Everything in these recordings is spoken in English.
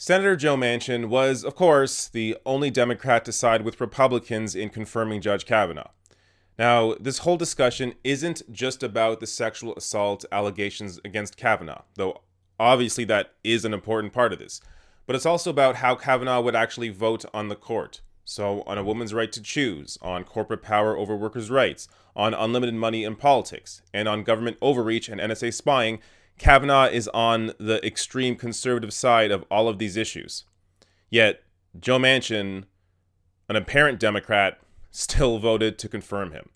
Senator Joe Manchin was, of course, the only Democrat to side with Republicans in confirming Judge Kavanaugh. Now, this whole discussion isn't just about the sexual assault allegations against Kavanaugh, though obviously that is an important part of this, but it's also about how Kavanaugh would actually vote on the court. So, on a woman's right to choose, on corporate power over workers' rights, on unlimited money in politics, and on government overreach and NSA spying, Kavanaugh is on the extreme conservative side of all of these issues. Yet, Joe Manchin, an apparent Democrat, still voted to confirm him.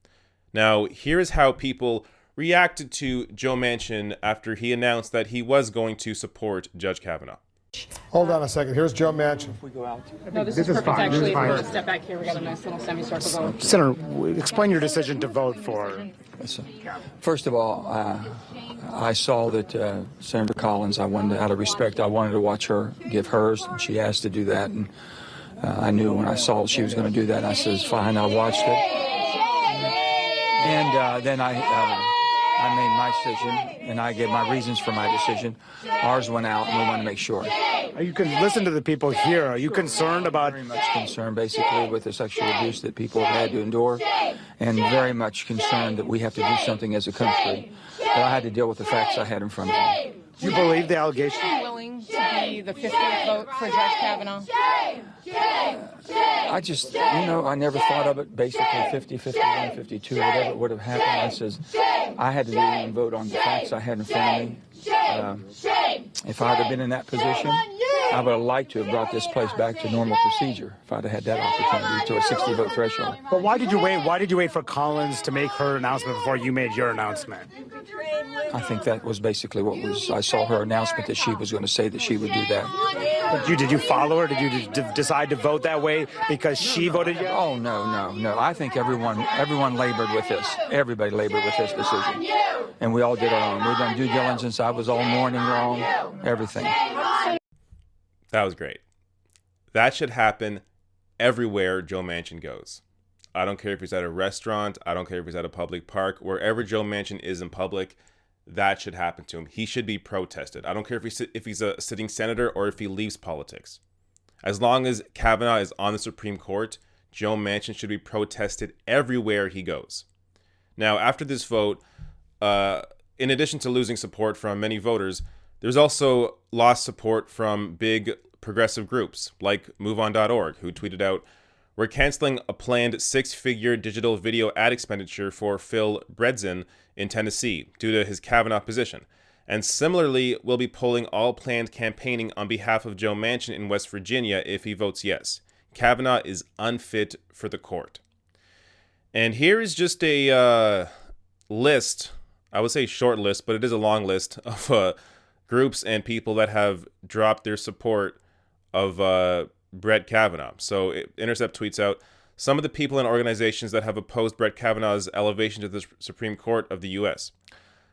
Now, here is how people reacted to Joe Manchin after he announced that he was going to support Judge Kavanaugh. Hold on a second. Here's Joe Manchin. If we go out. No, this is perfect. fine. Actually, This is if fine. we step back here, we got a nice little semicircle going. Senator, explain your decision to vote for. Listen, first of all, I saw that Senator Collins, I wanted, out of respect, I wanted to watch her give hers, and she asked to do that. And I knew when I saw she was going to do that, I said, fine, I watched it. And then I made my decision, and I gave my reasons for my decision. Ours went out, and we want to make sure. You can listen to the people here. Are you concerned about? Very much concerned, basically, with the sexual abuse that people have had to endure, and very much concerned that we have to do something as a country. But I had to deal with the facts I had in front of me. Do you believe the allegation? Are you willing to be the 50th vote for Judge Kavanaugh? I just, I never thought of it basically 50, 51, 52, whatever would have happened. I says, I had to do and vote on the facts I had in front of me. If I'd have been in that position, I would have liked to have brought this place back to normal procedure if I'd have had that opportunity to a 60-vote threshold. But why did you wait? Why did you wait for Collins to make her announcement before you made your announcement? I think that was basically what was, I saw her announcement that she was going to say that she would do that. But did you follow her? Did you decide to vote that way because she voted yes? Oh, no. I think everyone labored with this. Everybody labored with this decision. And we all did our own. We've done due diligence. I was all morning long, everything. That was great. That should happen everywhere Joe Manchin goes. I don't care if he's at a restaurant. I don't care if he's at a public park. Wherever Joe Manchin is in public, that should happen to him. He should be protested. I don't care if he's a sitting senator or if he leaves politics. As long as Kavanaugh is on the Supreme Court, Joe Manchin should be protested everywhere he goes. Now, after this vote, in addition to losing support from many voters, there's also lost support from big progressive groups like MoveOn.org, who tweeted out, "We're canceling a planned six-figure digital video ad expenditure for Phil Bredesen in Tennessee due to his Kavanaugh position. And similarly, we'll be pulling all planned campaigning on behalf of Joe Manchin in West Virginia if he votes yes. Kavanaugh is unfit for the court." And here is just a list, I would say short list, but it is a long list of groups and people that have dropped their support of Brett Kavanaugh. So Intercept tweets out, "Some of the people and organizations that have opposed Brett Kavanaugh's elevation to the Supreme Court of the U.S.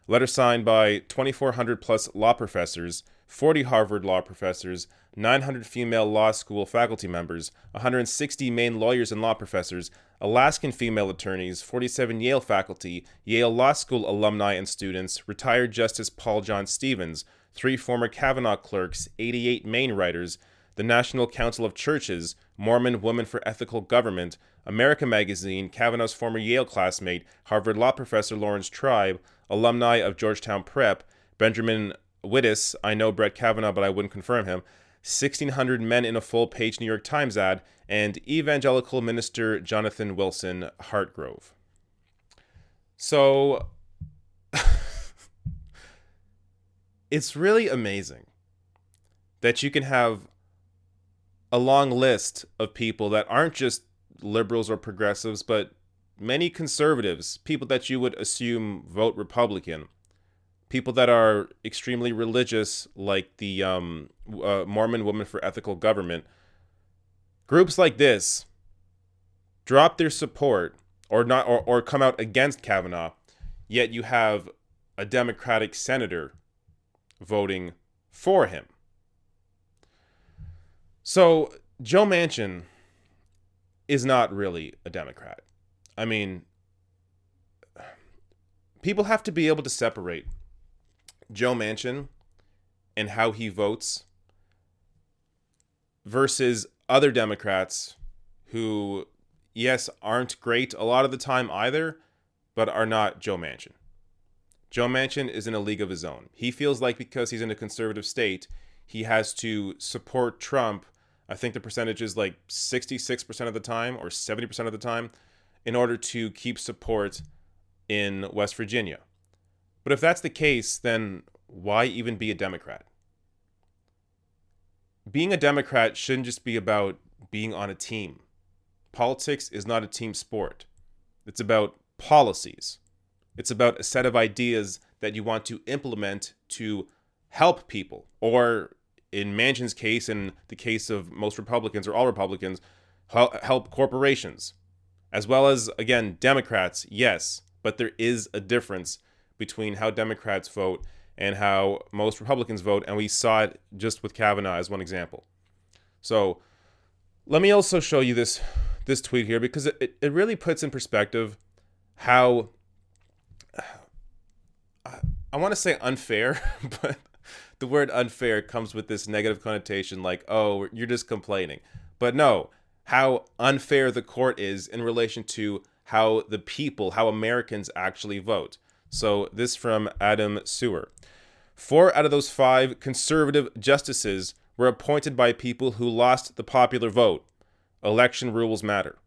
Letter signed by 2,400 plus law professors, 40 Harvard law professors, 900 female law school faculty members, 160 Maine lawyers and law professors, Alaskan female attorneys, 47 Yale faculty, Yale Law School alumni and students, retired Justice Paul John Stevens, 3 former Kavanaugh clerks, 88 Maine writers, the National Council of Churches, Mormon Women for Ethical Government, America Magazine, Kavanaugh's former Yale classmate, Harvard law professor Lawrence Tribe, alumni of Georgetown Prep, Benjamin Wittes, I know Brett Kavanaugh but I wouldn't confirm him, 1,600 men in a full-page New York Times ad, and evangelical minister Jonathan Wilson Hartgrove." So, it's really amazing that you can have a long list of people that aren't just liberals or progressives, but many conservatives, people that you would assume vote Republican, people that are extremely religious, like the Mormon Women for Ethical Government. Groups like this drop their support or come out against Kavanaugh, yet you have a Democratic senator voting for him. So Joe Manchin is not really a Democrat. I mean, people have to be able to separate Joe Manchin and how he votes versus other Democrats who, yes, aren't great a lot of the time either, but are not Joe Manchin. Joe Manchin is in a league of his own. He feels like because he's in a conservative state, he has to support Trump. I think the percentage is like 66% of the time or 70% of the time in order to keep support in West Virginia. But if that's the case, then why even be a Democrat? Being a Democrat shouldn't just be about being on a team. Politics is not a team sport. It's about policies. It's about a set of ideas that you want to implement to help people, or in Manchin's case, in the case of most Republicans or all Republicans, help corporations. As well as, again, Democrats, yes, but there is a difference between how Democrats vote and how most Republicans vote, and we saw it just with Kavanaugh as one example. So let me also show you this tweet here, because it really puts in perspective how, I want to say unfair, but the word unfair comes with this negative connotation like, oh, you're just complaining. But no, how unfair the court is in relation to how the people, how Americans actually vote. So this from Adam Sewer. 4 out of those 5 conservative justices were appointed by people who lost the popular vote. Election rules matter.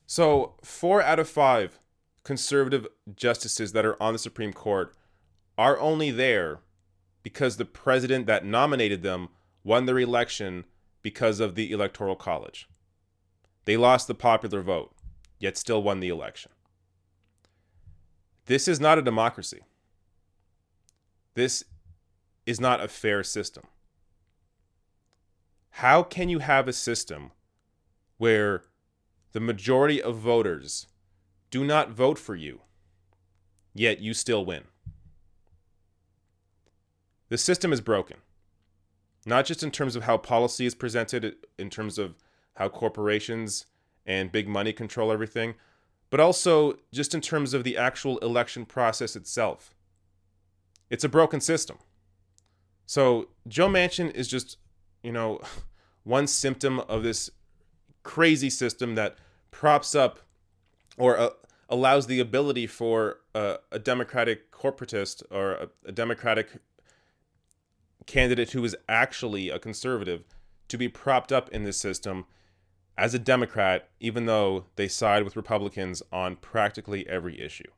So 4 out of 5 conservative justices that are on the Supreme Court are only there because the president that nominated them won their election because of the Electoral College. They lost the popular vote, yet still won the election. This is not a democracy. This is not a fair system. How can you have a system where the majority of voters do not vote for you, yet you still win? The system is broken, not just in terms of how policy is presented, in terms of how corporations and big money control everything, but also just in terms of the actual election process itself. It's a broken system. So Joe Manchin is just, one symptom of this crazy system that props up or allows the ability for a Democratic corporatist or a Democratic candidate who is actually a conservative to be propped up in this system as a Democrat, even though they side with Republicans on practically every issue.